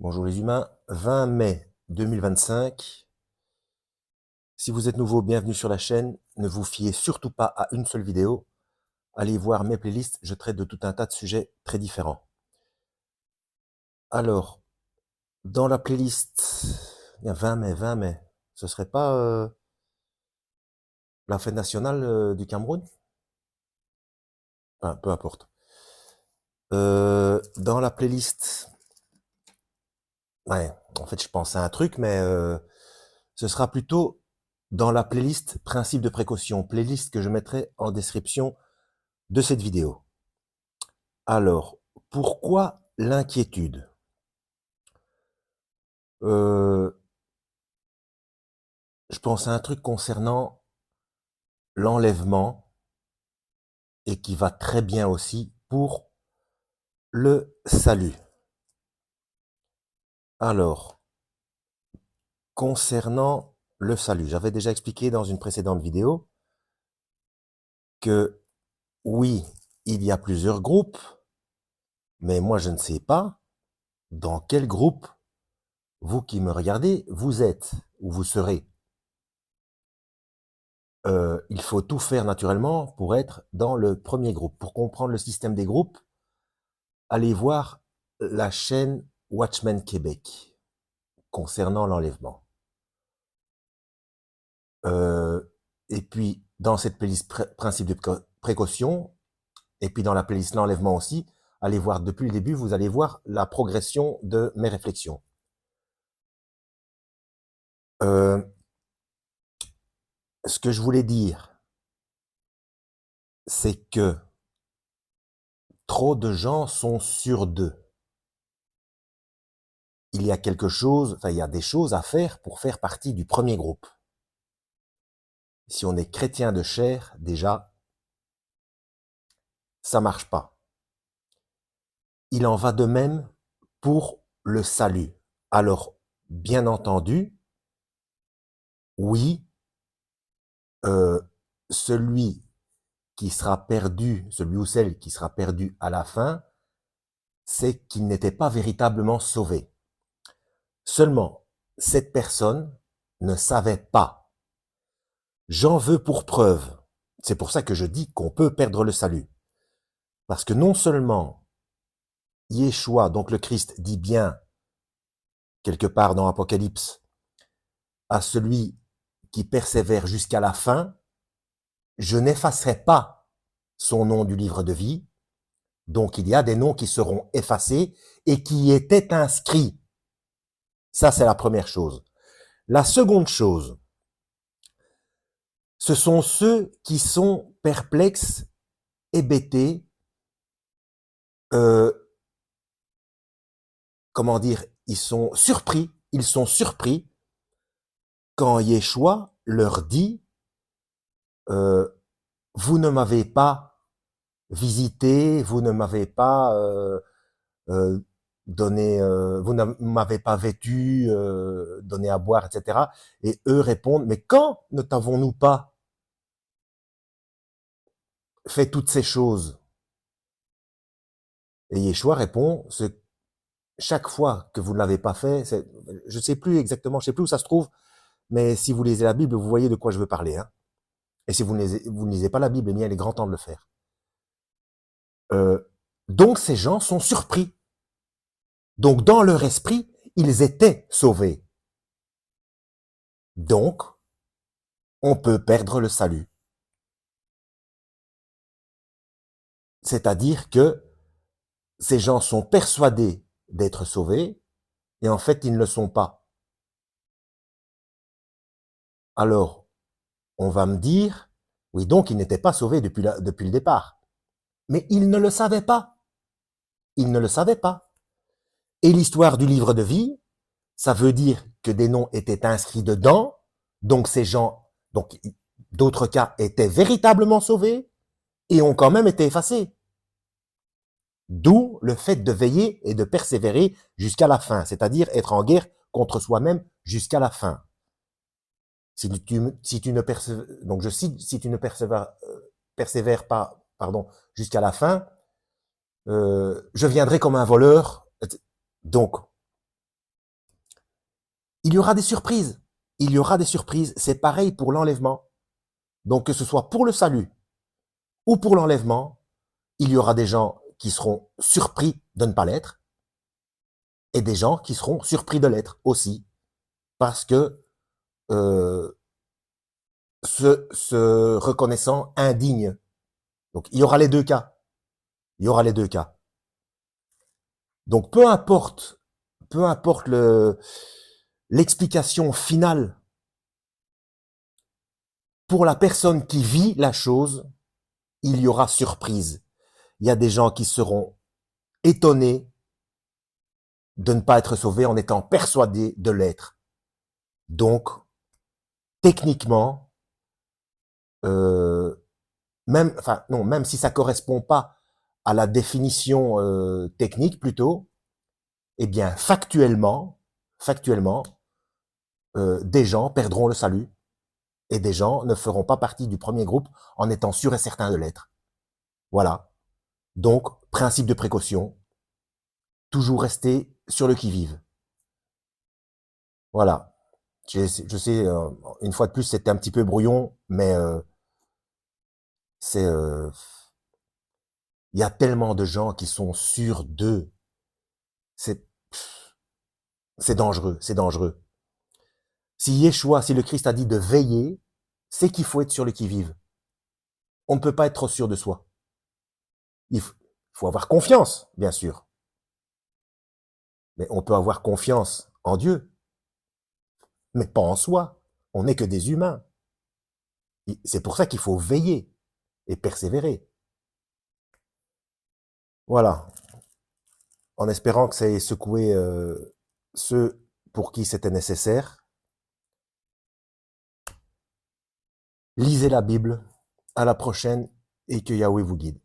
Bonjour les humains, 20 mai 2025. Si vous êtes nouveau, bienvenue sur la chaîne. Ne vous fiez surtout pas à une seule vidéo. Allez voir mes playlists, je traite de tout un tas de sujets très différents. Alors, dans la playlist, il y a 20 mai. Ce serait pas la fête nationale du Cameroun? Enfin, peu importe. Dans la playlist, ouais, en fait je pense à un truc, mais ce sera plutôt dans la playlist principe de précaution, playlist que je mettrai en description de cette vidéo. Alors, pourquoi l'inquiétude? Je pense à un truc concernant l'enlèvement et qui va très bien aussi pour le salut. Alors, concernant le salut, j'avais déjà expliqué dans une précédente vidéo que oui, il y a plusieurs groupes, mais moi je ne sais pas dans quel groupe vous qui me regardez, vous êtes ou vous serez. Il faut tout faire naturellement pour être dans le premier groupe. Pour comprendre le système des groupes, allez voir la chaîne Watchmen Québec concernant l'enlèvement. Et puis, dans cette playlist principe de précaution, et puis dans la playlist l'enlèvement aussi, allez voir depuis le début, vous allez voir la progression de mes réflexions. Ce que je voulais dire, c'est que trop de gens sont sûrs d'eux. Il y a quelque chose, enfin, il y a des choses à faire pour faire partie du premier groupe. Si on est chrétien de chair, déjà, ça marche pas. Il en va de même pour le salut. Alors, bien entendu, oui, celui qui sera perdu, celui ou celle qui sera perdu à la fin, c'est qu'il n'était pas véritablement sauvé. Seulement, cette personne ne savait pas. J'en veux pour preuve. C'est pour ça que je dis qu'on peut perdre le salut. Parce que non seulement Yeshua, donc le Christ, dit bien, quelque part dans Apocalypse, à celui qui persévère jusqu'à la fin, je n'effacerai pas son nom du livre de vie. Donc il y a des noms qui seront effacés et qui étaient inscrits. Ça, c'est la première chose. La seconde chose, ce sont ceux qui sont perplexes, hébétés, comment dire, ils sont surpris quand Yeshua leur dit vous ne m'avez pas visité, vous ne m'avez pas euh, donné, vous ne m'avez pas vêtu, donné à boire, etc. Et eux répondent, mais quand ne t'avons-nous pas fait toutes ces choses? Et Yeshua répond, chaque fois que vous ne l'avez pas fait, je ne sais plus exactement, je sais plus où ça se trouve, mais si vous lisez la Bible, vous voyez de quoi je veux parler. Hein. Et si vous ne lisez pas la Bible, eh bien, il est grand temps de le faire. Euh, donc ces gens sont surpris. Donc dans leur esprit, ils étaient sauvés. Donc, on peut perdre le salut. C'est-à-dire que ces gens sont persuadés d'être sauvés et en fait, ils ne le sont pas. Alors, on va me dire, oui, donc ils n'étaient pas sauvés depuis le départ. Mais ils ne le savaient pas. Ils ne le savaient pas. Et l'histoire du livre de vie, ça veut dire que des noms étaient inscrits dedans, donc ces gens, donc d'autres cas étaient véritablement sauvés et ont quand même été effacés. D'où le fait de veiller et de persévérer jusqu'à la fin, c'est-à-dire être en guerre contre soi-même jusqu'à la fin. Si tu ne persévères, donc je cite, si tu ne persévères pas, pardon, jusqu'à la fin, je viendrai comme un voleur. Donc, il y aura des surprises. Il y aura des surprises. C'est pareil pour l'enlèvement. Donc, que ce soit pour le salut ou pour l'enlèvement, il y aura des gens qui seront surpris de ne pas l'être et des gens qui seront surpris de l'être aussi. Parce que se reconnaissant indigne. Donc, il y aura les deux cas. Il y aura les deux cas. Donc, peu importe l'explication finale pour la personne qui vit la chose, il y aura surprise. Il y a des gens qui seront étonnés de ne pas être sauvés en étant persuadés de l'être. Donc, techniquement, même si ça correspond pas à la définition technique plutôt, eh bien, factuellement, des gens perdront le salut et des gens ne feront pas partie du premier groupe en étant sûrs et certains de l'être. Voilà. Donc, principe de précaution, toujours rester sur le qui-vive. Voilà. Je sais, une fois de plus, c'était un petit peu brouillon, mais c'est, il y a tellement de gens qui sont sûrs d'eux. C'est, c'est dangereux, c'est dangereux. Si Yeshua, si le Christ a dit de veiller, c'est qu'il faut être sur le qui-vive. On ne peut pas être trop sûr de soi. Il faut avoir confiance, bien sûr. Mais on peut avoir confiance en Dieu, mais pas en soi. On n'est que des humains. C'est pour ça qu'il faut veiller et persévérer. Voilà. En espérant que ça ait secoué ceux pour qui c'était nécessaire. Lisez la Bible. À la prochaine et que Yahweh vous guide.